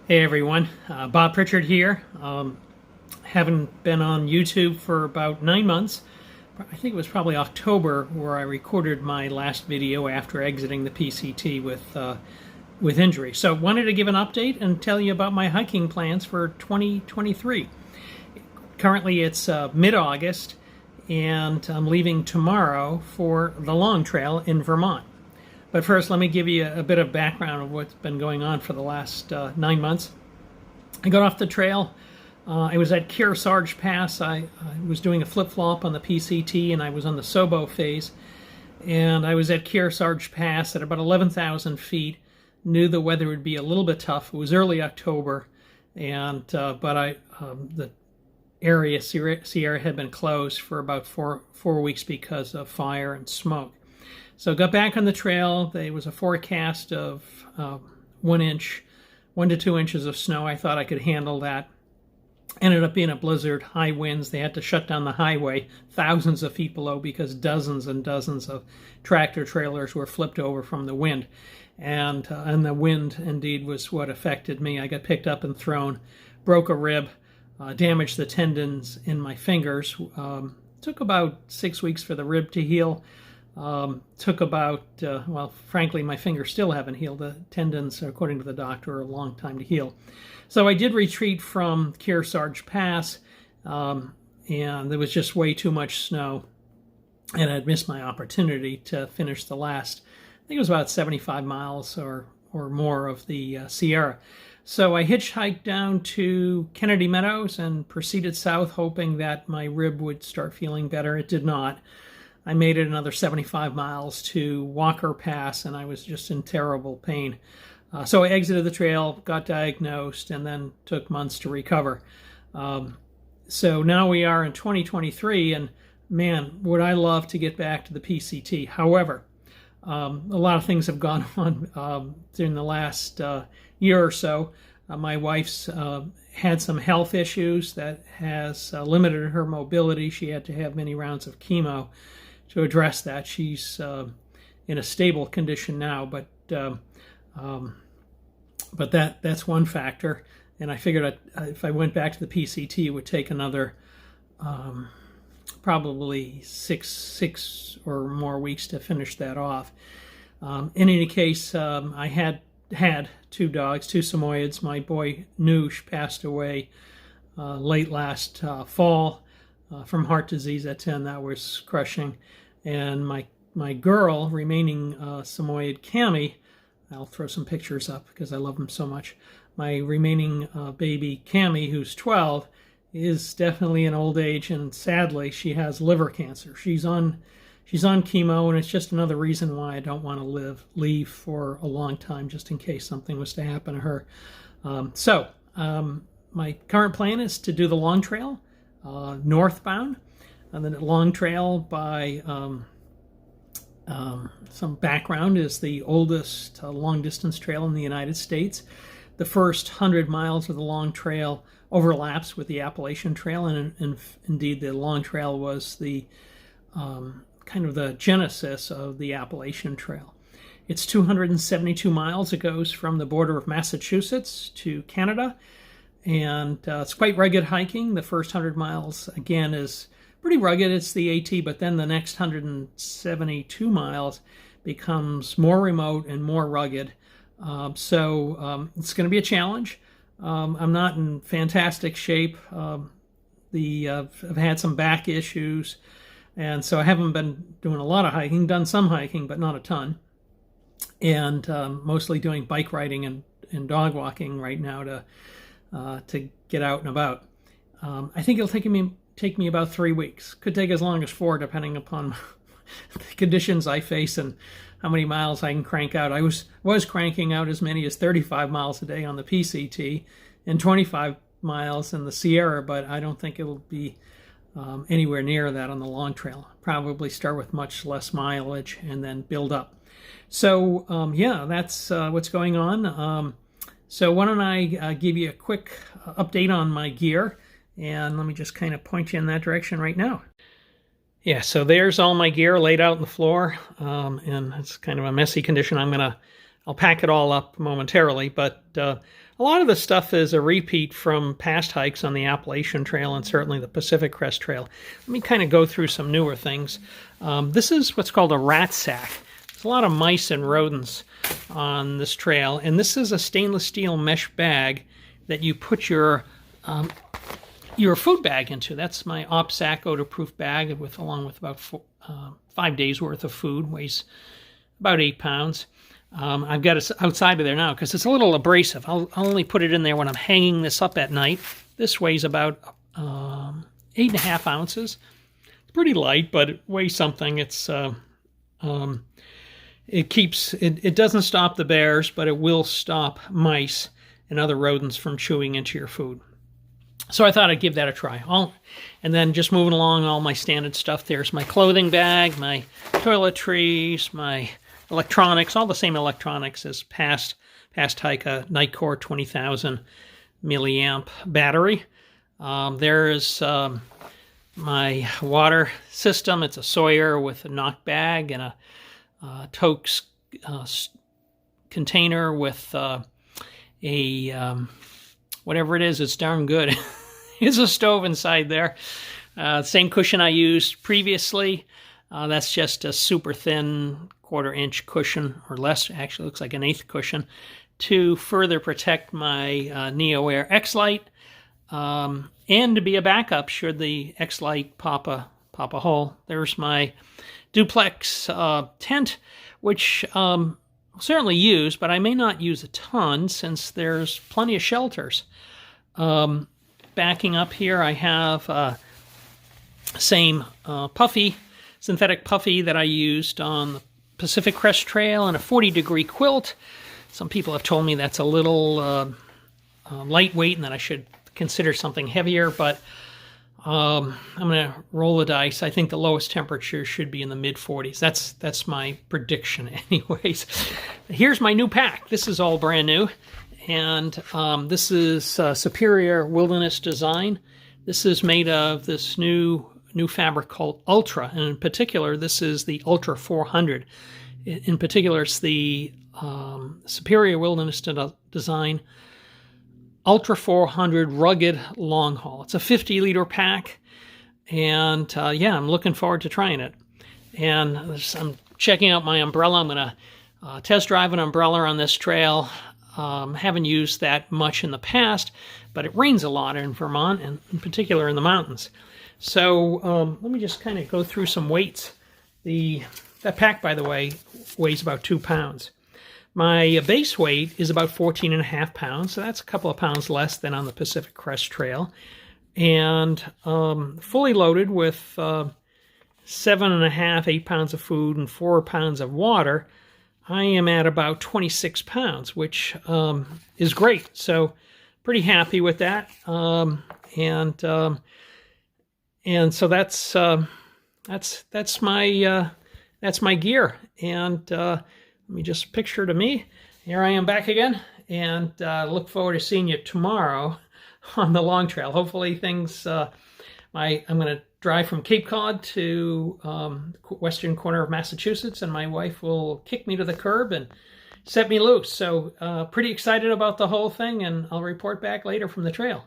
Hey everyone, Bob Pritchard here. Haven't been on YouTube for about 9 months. I think it was probably October where I recorded my last video after exiting the PCT with injury. So wanted to give an update and tell you about my hiking plans for 2023. Currently it's mid-August and I'm leaving tomorrow for the Long Trail in Vermont. But first, let me give you a bit of background of what's been going on for the last 9 months. I got off the trail. I was at Kearsarge Pass. I was doing a flip-flop on the PCT, and I was on the Sobo phase. And I was at Kearsarge Pass at about 11,000 feet. Knew the weather would be a little bit tough. It was early October, and the area Sierra had been closed for about four weeks because of fire and smoke. So got back on the trail. There was a forecast of 1 to 2 inches of snow. I thought I could handle that. Ended up being a blizzard, high winds. They had to shut down the highway thousands of feet below because dozens and dozens of tractor trailers were flipped over from the wind. And the wind indeed was what affected me. I got picked up and thrown, broke a rib, damaged the tendons in my fingers. Took about 6 weeks for the rib to heal. Took about, well, frankly, my fingers still haven't healed. The tendons, according to the doctor, are a long time to heal. So I did retreat from Kearsarge Pass, and there was just way too much snow, and I'd missed my opportunity to finish the last, I think it was about 75 miles or more of the Sierra. So I hitchhiked down to Kennedy Meadows and proceeded south, hoping that my rib would start feeling better. It did not. I made it another 75 miles to Walker Pass, and I was just in terrible pain. So I exited the trail, got diagnosed, and then took months to recover. So now we are in 2023, and man, would I love to get back to the PCT. However, a lot of things have gone on during the last year or so. My wife's had some health issues that has limited her mobility. She had to have many rounds of chemo to address that. She's in a stable condition now, but that's one factor. And I figured if I went back to the PCT, it would take another probably six or more weeks to finish that off. In any case, I had two dogs, two Samoyeds. My boy Noosh passed away late last fall. From heart disease at 10, that was crushing. And my girl, remaining Samoyed Cami, I'll throw some pictures up because I love them so much. My remaining baby Cami, who's 12, is definitely in old age, and sadly she has liver cancer. She's on chemo, and it's just another reason why I don't want to leave for a long time, just in case something was to happen to her. My current plan is to do the Long Trail northbound, and then the Long Trail, by some background, is the oldest long-distance trail in the United States. The first 100 miles of the Long Trail overlaps with the Appalachian Trail, and indeed the Long Trail was the kind of the genesis of the Appalachian Trail. It's 272 miles. It goes from the border of Massachusetts to Canada. And it's quite rugged hiking. The first 100 miles, again, is pretty rugged. It's the AT, but then the next 172 miles becomes more remote and more rugged. It's going to be a challenge. I'm not in fantastic shape. I've had some back issues, and so I haven't been doing a lot of hiking. Done some hiking, but not a ton. And mostly doing bike riding and dog walking right now to get out and about. I think it'll take me about 3 weeks. Could take as long as 4, depending upon the conditions I face and how many miles I can crank out. I was cranking out as many as 35 miles a day on the PCT and 25 miles in the Sierra, but I don't think it'll be anywhere near that on the Long Trail. Probably start with much less mileage and then build up. So yeah, that's what's going on. So why don't I give you a quick update on my gear, and let me just kind of point you in that direction right now. Yeah, so there's all my gear laid out on the floor, and it's kind of a messy condition. I'll pack it all up momentarily, but A lot of the stuff is a repeat from past hikes on the Appalachian Trail and certainly the Pacific Crest Trail. Let me kind of go through some newer things. This is what's called a rat sack. There's a lot of mice and rodents on this trail, and this is a stainless steel mesh bag that you put your food bag into. That's my OpSac odor-proof bag along with about 5 days worth of food. Weighs about 8 pounds. I've got it outside of there now because it's a little abrasive. I'll only put it in there when I'm hanging this up at night. This weighs about 8.5 ounces. It's pretty light, but it weighs something. It doesn't stop the bears, but it will stop mice and other rodents from chewing into your food. So I thought I'd give that a try. And then just moving along, all my standard stuff. There's my clothing bag, my toiletries, my electronics, all the same electronics as past hike, a Nightcore 20,000 milliamp battery. There's my water system. It's a Sawyer with a knock bag and a Toke's container with whatever it is, it's darn good. There's a stove inside there. Same cushion I used previously. That's just a super thin 1/4-inch cushion or less. Actually looks like an 1/8 cushion to further protect my Neo Air X-Lite and to be a backup should the X-Lite pop a hole. There's my duplex tent, which I'll certainly use, but I may not use a ton since there's plenty of shelters. Backing up here, I have same synthetic puffy that I used on the Pacific Crest Trail and a 40-degree quilt. Some people have told me that's a little lightweight and that I should consider something heavier, but I'm going to roll the dice. I think the lowest temperature should be in the mid-40s. That's my prediction anyways. Here's my new pack. This is all brand new, and this is Superior Wilderness Design. This is made of this new fabric called Ultra, and in particular, this is the Ultra 400. In particular, it's the Superior Wilderness Design Ultra 400 Rugged Long Haul. It's a 50-liter pack, and yeah, I'm looking forward to trying it. And I'm checking out my umbrella. I'm going to test drive an umbrella on this trail. Haven't used that much in the past, but it rains a lot in Vermont, and in particular in the mountains. So let me just kind of go through some weights. That pack, by the way, weighs about 2 pounds. My base weight is about 14.5 pounds, so that's a couple of pounds less than on the Pacific Crest Trail. And fully loaded with 7.5, 8 pounds of food and 4 pounds of water, I am at about 26 pounds, which is great. So pretty happy with that. And so that's my gear. And let me just picture to me. Here I am back again, and look forward to seeing you tomorrow on the long trail. Hopefully things. I'm going to drive from Cape Cod to western corner of Massachusetts, and my wife will kick me to the curb and set me loose. So pretty excited about the whole thing, and I'll report back later from the trail.